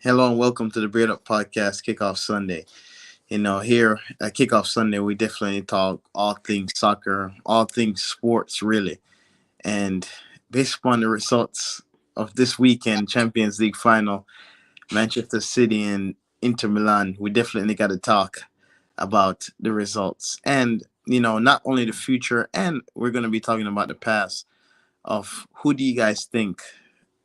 Hello and welcome to the Beard Up Podcast Kickoff Sunday. Here at Kickoff Sunday, we definitely talk all things soccer, all things sports, really. And based upon the results of this weekend Champions League final, Manchester City and Inter Milan, we definitely got to talk about the results and, not only the future, and we're going to be talking about the past of who do you guys think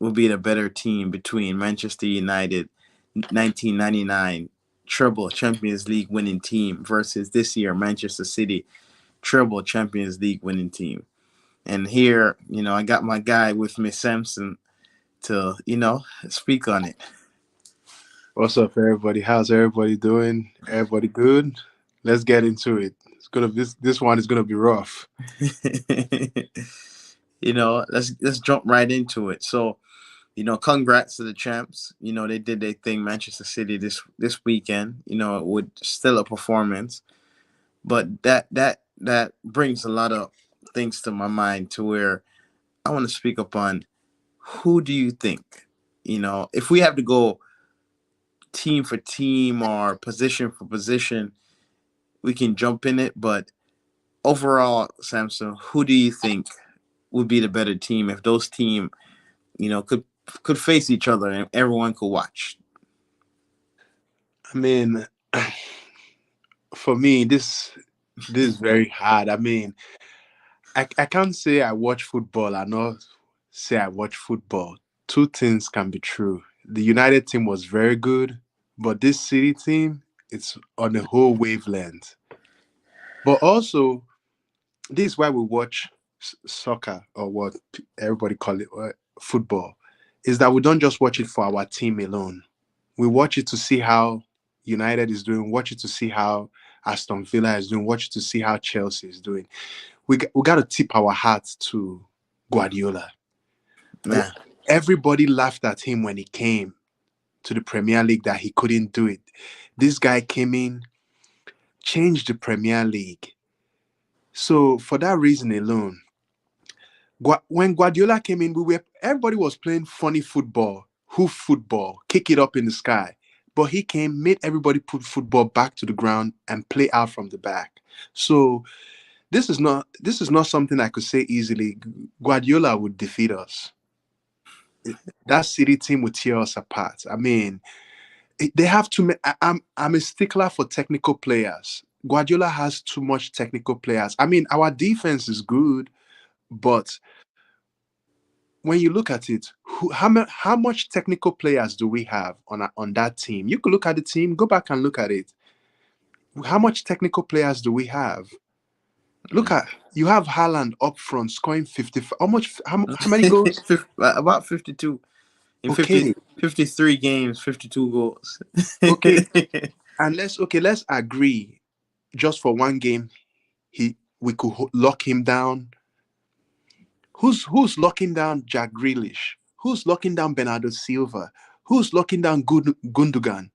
will be the better team between Manchester United 1999 treble Champions League winning team versus this year Manchester City treble Champions League winning team. And here, I got my guy with me, Samson, to, speak on it. What's up, everybody? How's everybody doing? Everybody good? Let's get into it. This one is gonna be rough. Let's jump right into it. So, congrats to the champs. They did their thing, Manchester City this weekend. With still a performance, but that brings a lot of things to my mind to where I want to speak upon who do you think, if we have to go team for team or position for position, we can jump in it. But overall, Samson, who do you think would be the better team if those team, could face each other and everyone could watch? I mean, for me, this is very hard. I can't say I watch football. I not say I watch football. Two things can be true. The United team was very good, but this City team, it's on a whole wavelength. But also, this is why we watch soccer or what everybody call it football is that we don't just watch it for our team alone. We watch it to see how United is doing, watch it to see how Aston Villa is doing, watch it to see how Chelsea is doing. We got to tip our hats to Guardiola. Nah. Everybody laughed at him when he came to the Premier League that he couldn't do it. This guy came in, changed the Premier League. So for that reason alone, when Guardiola came in, everybody was playing funny football, hoof football, kick it up in the sky. But he came, made everybody put football back to the ground and play out from the back. So this is not something I could say easily. Guardiola would defeat us. That City team would tear us apart. They have too many. I'm a stickler for technical players. Guardiola has too much technical players. Our defense is good, but when you look at it, how much technical players do we have on that team? You could look at the team, go back and look at it. How much technical players do we have? Look at you have Haaland up front scoring 50. How much? How many goals? About 52 in Okay, 53 games, 52 goals. okay, and let's agree. Just for one game, we could lock him down. Who's locking down Jack Grealish? Who's locking down Bernardo Silva? Who's locking down Gundogan?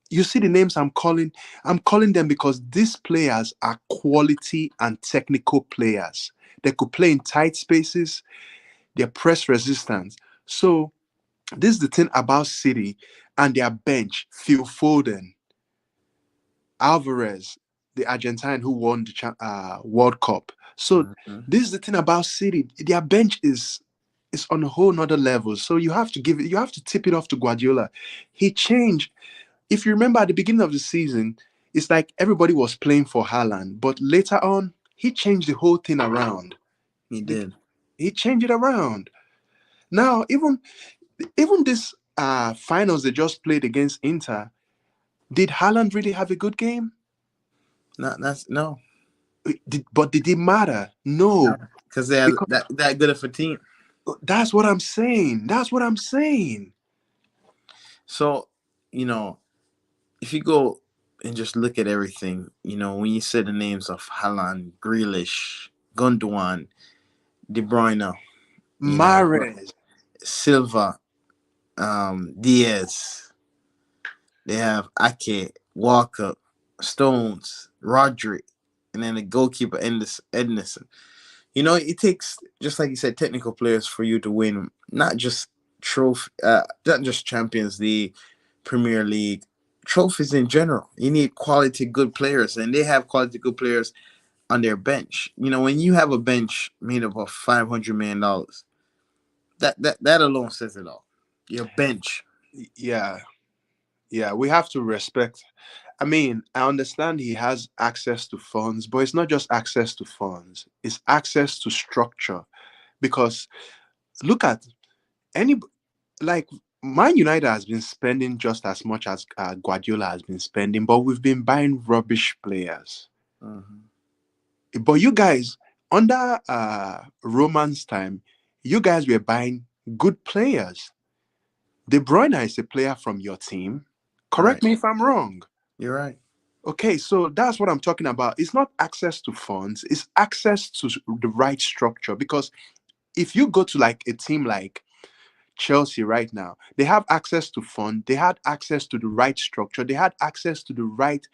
You see the names I'm calling. I'm calling them because these players are quality and technical players. They could play in tight spaces. They're press resistant. So this is the thing about City and their bench. Phil Foden, Alvarez, the Argentine who won the World Cup. So Mhm. this is the thing about City. Their bench is on a whole nother level. So you have to tip it off to Guardiola. He changed. If you remember at the beginning of the season, it's like everybody was playing for Haaland, but later on, he changed the whole thing around. He The- did. He changed it around. Now, even this finals they just played against Inter, did Haaland really have a good game? Not that's no, But did it matter? no, No, because they are because that good of a team. that's what I'm saying. That's what I'm saying. So, you know, if you go and just look at everything, when you say the names of Haaland, Grealish, Gundogan, De Bruyne, you know, Mares. Silva, Diaz, they have Ake, Walker, Stones, Rodri, and then the goalkeeper Ednison. It takes, just like you said, technical players for you to win, not just Champions League, Premier League, trophies in general. You need quality, good players, and they have quality, good players on their bench. When you have a bench made up of $500 million, that alone says it all. Your bench. Yeah, yeah, we have to respect. I mean, I understand he has access to funds, but it's not just access to funds, it's access to structure. Because look at any, like, Man United has been spending just as much as Guardiola has been spending, but we've been buying rubbish players. Mhm. But you guys, under Roman's time, you guys were buying good players. De Bruyne is a player from your team. Correct Right. me if I'm wrong. You're right. Okay, so that's what I'm talking about. It's not access to funds, it's access to the right structure. Because if you go to like a team like Chelsea right now, they have access to fund, they had access to the right structure, they had access to the right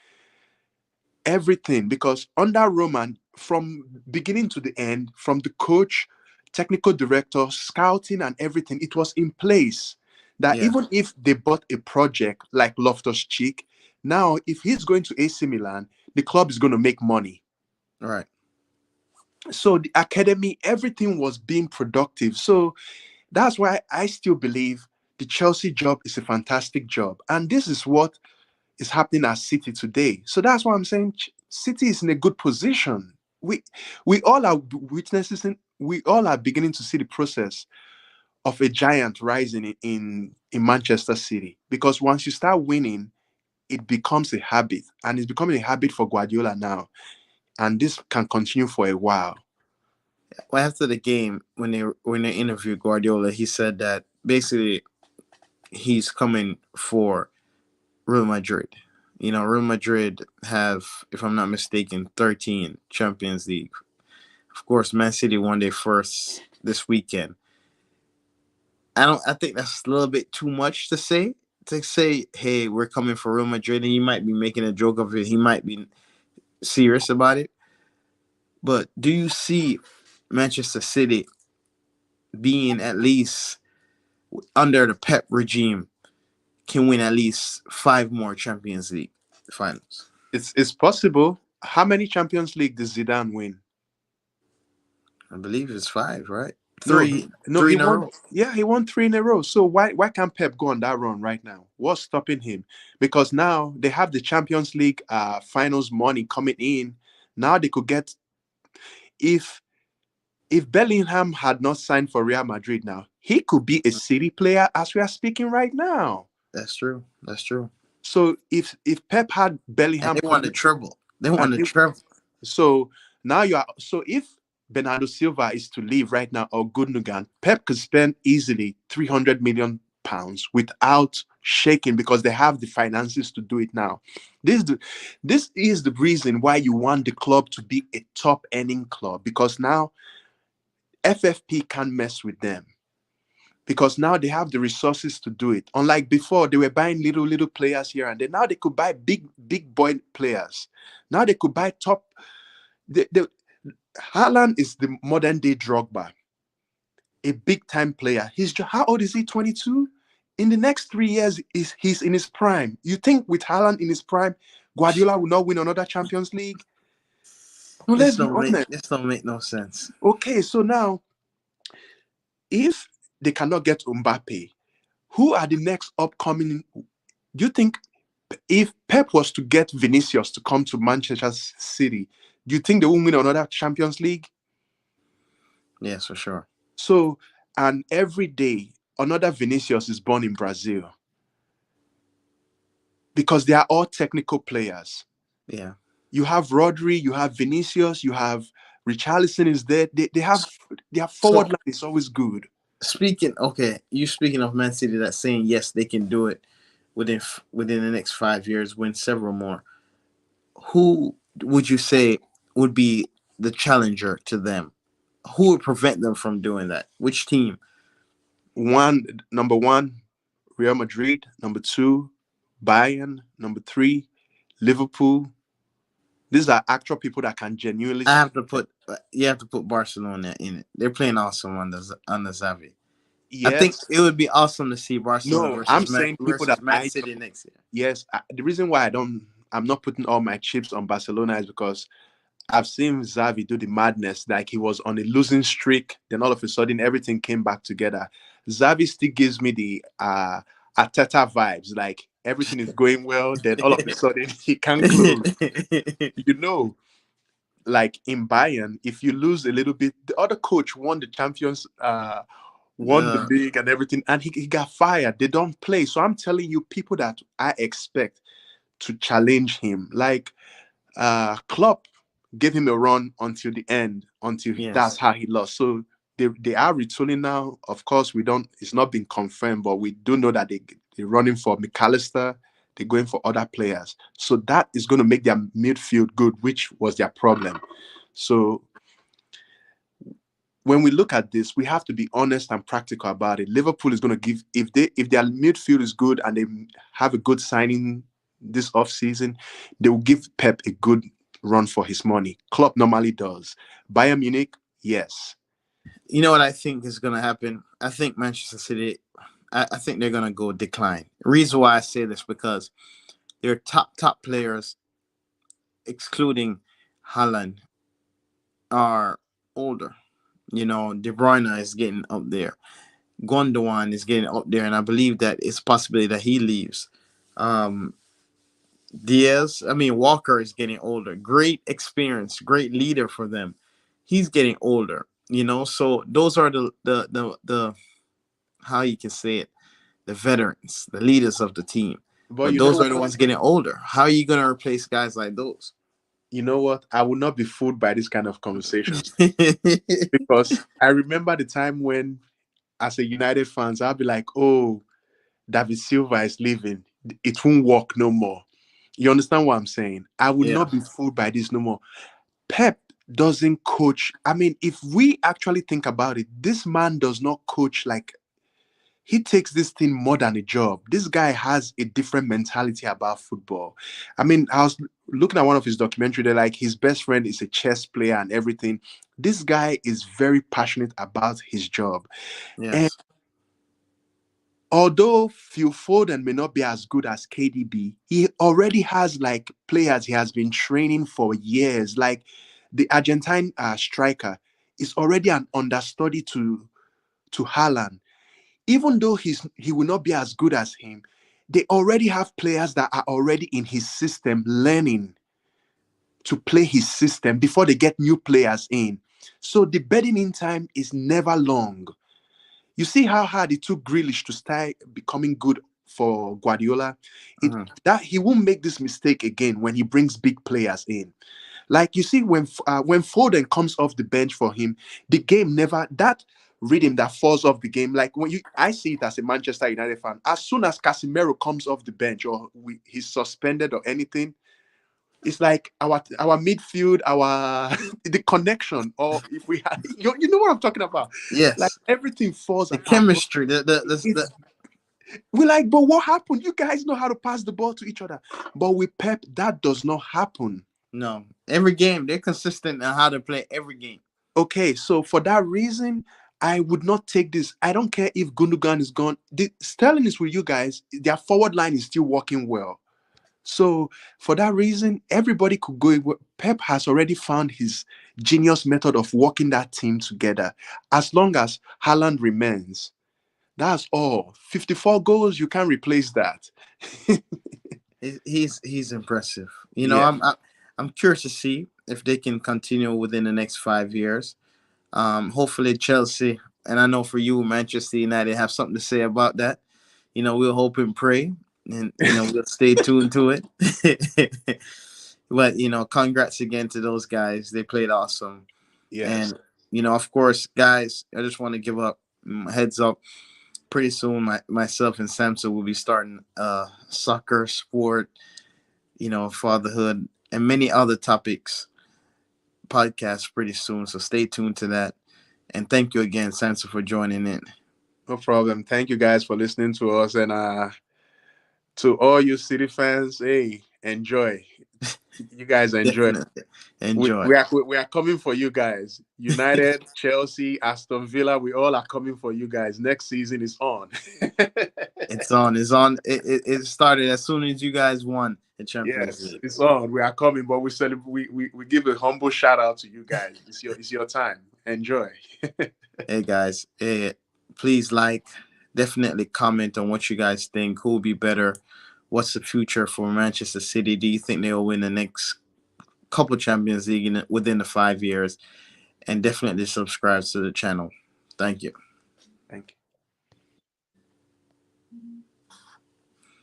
everything. Because under Roman, from beginning to the end, from the coach, technical director, scouting, and everything, it was in place that Yeah. even if they bought a project like Loftus Cheek, now if he's going to AC Milan, the club is going to make money. Right. So the academy, everything was being productive. So that's why I still believe the Chelsea job is a fantastic job. And this is what is happening at City today. So that's why I'm saying City is in a good position. We all are witnessing, we all are beginning to see the process of a giant rising in Manchester City. Because once you start winning, it becomes a habit. And it's becoming a habit for Guardiola now. And this can continue for a while. Well, after the game, when they interviewed Guardiola, he said that basically he's coming for Real Madrid. Real Madrid have, if I'm not mistaken, 13 Champions League. Of course, Man City won their first this weekend. I think that's a little bit too much to say. To say, hey, we're coming for Real Madrid, and he might be making a joke of it. He might be serious about it. But do you see Manchester City being at least under the Pep regime can win at least five more Champions League finals? It's possible. How many Champions League did Zidane win? I believe it's five, right? No, Three, no, three he in a won. row. Yeah, he won three in a row. So why can't Pep go on that run right now? What's stopping him? Because now they have the Champions League finals money coming in. Now they could get, if Bellingham had not signed for Real Madrid now, he could be a City player as we are speaking right now. That's true. That's true. So if Pep had And Bellingham they won the coming, treble. They won and the treble. so now you are, so if Bernardo Silva is to leave right now or Gundogan, Pep could spend easily £300 million without shaking because they have the finances to do it now. This is the reason why you want the club to be a top earning club, because now FFP can't mess with them, because now they have the resources to do it. Unlike before, they were buying little players here and there. Now they could buy big boy players. Now they could buy top. The Haaland is the modern day Drogba, a big time player. How old is he? 22. In the next 3 years, he's in his prime. You think with Haaland in his prime, Guardiola will not win another Champions League? No, let's be honest. This don't make no sense. Okay, so now if they cannot get Mbappe, who are the next upcoming? Do you think if Pep was to get Vinicius to come to Manchester City, do you think they will win another Champions League? Yes, for sure. So, and every day, another Vinicius is born in Brazil, because they are all technical players. Yeah. You have Rodri, you have Vinicius, you have Richarlison is there. They have their So forward line is always good. speaking of Man City that's saying yes, they can do it within the next 5 years, win several more. Who would you say would be the challenger to them? Who would prevent them from doing that? Which team? Number one, Real Madrid. Number two, Bayern. Number three, Liverpool. These are actual people that can genuinely I score. have to put You have to put Barcelona in it. They're playing awesome under Xavi. I think Yes. it would be awesome to see Barcelona No, I'm versus saying people that Man I City know. next year. Yes, the reason why I'm not putting all my chips on Barcelona is because I've seen Xavi do the madness. Like he was on a losing streak, then all of a sudden everything came back together. Xavi still gives me the Arteta vibes. Like everything is going well, then all of a sudden he can't close. You know, like in Bayern, if you lose a little bit, the other coach won the champions, won the uh, league and everything, and he got fired. They don't play. So I'm telling you, people that I expect to challenge him, like Klopp gave him a run until the end, until that's yes. how he lost. So they are retooling now. Of course, we don't. It's not been confirmed, but we do know that they're running for McAllister. They're going for other players. So that is going to make their midfield good, which was their problem. So when we look at this, we have to be honest and practical about it. Liverpool is going to give if their midfield is good and they have a good signing this off season, they will give Pep a good run for his money. Klopp normally does. Bayern Munich, yes. You know what I think is going to happen? I think Manchester City, I think they're going to go decline. Reason why I say this because their top players, excluding Haaland, are older. You know, De Bruyne is getting up there. Gondwan is getting up there, and I believe that it's possibility that he leaves. Um, Walker is getting older. Great experience, great leader for them. He's getting older. You know, so those are the how you can say it, the veterans, the leaders of the team. But But you know those are the what? ones getting older. How are you gonna replace guys like those? You know what? I will not be fooled by this kind of conversations because I remember the time when, as a United fans, I'll be like, "Oh, David Silva is leaving. It won't work no more." You understand what I'm saying? I will Yeah. not be fooled by this no more. Pep doesn't coach. I mean, if we actually think about it, this man does not coach like he takes this thing more than a job. This guy has a different mentality about football. I mean, I was looking at one of his documentary. They're like his best friend is a chess player and everything. This guy is very passionate about his job. And Yes. although Phil Foden may not be as good as KDB, he already has like players he has been training for years. Like the Argentine striker is already an understudy to Haaland. Even though he will not be as good as him, they already have players that are already in his system learning to play his system before they get new players in. So the bedding in time is never long. You see how hard it took Grealish to start becoming good for Guardiola. It Mhm. that he won't make this mistake again when he brings big players in. Like you see, when Foden comes off the bench for him, the game never that rhythm that falls off the game. Like when you, I see it as a Manchester United fan. As soon as Casemiro comes off the bench or he's suspended or anything, it's like our midfield, our the connection, or if we have, you know what I'm talking about. Like Yes. everything falls The apart. But chemistry, the it's we're like, but what happened? You guys know how to pass the ball to each other, but with Pep, that does not happen. no. Every game, they're consistent in how to play every game. Okay, so for that reason, I would not take this. I don't care if Gundogan is gone. Sterling is with you guys. Their forward line is still working well. So for that reason, everybody could go. Pep has already found his genius method of working that team together. As long as Haaland remains, that's all. 54 goals, you can't replace that. He's impressive. You know, Yeah. I'm curious to see if they can continue within the next 5 years. Hopefully Chelsea, and I know for you, Manchester United have something to say about that. You know, we'll hope and pray, and we'll stay tuned to it. But congrats again to those guys. They played awesome, Yes. and of course, guys, I just want to give up heads up. Pretty soon, myself and Samson will be starting soccer, sport, fatherhood, and many other topics podcasts pretty soon. So stay tuned to that. And thank you again, Sansa, for joining in. No problem. Thank you guys for listening to us. And to all you City fans, hey, enjoy. You guys enjoy. Definitely enjoy. We are coming for you guys. United, Chelsea, Aston Villa, we all are coming for you guys. Next season is on. It's on. It's on. It started as soon as you guys won the Champions Yes, League. it's on. We are coming, but we celebrate. We give a humble shout out to you guys. It's your time. Enjoy. Hey guys, please definitely comment on what you guys think. Who will be better? What's the future for Manchester City? Do you think they'll win the next couple Champions League within the 5 years? And definitely subscribe to the channel. Thank you.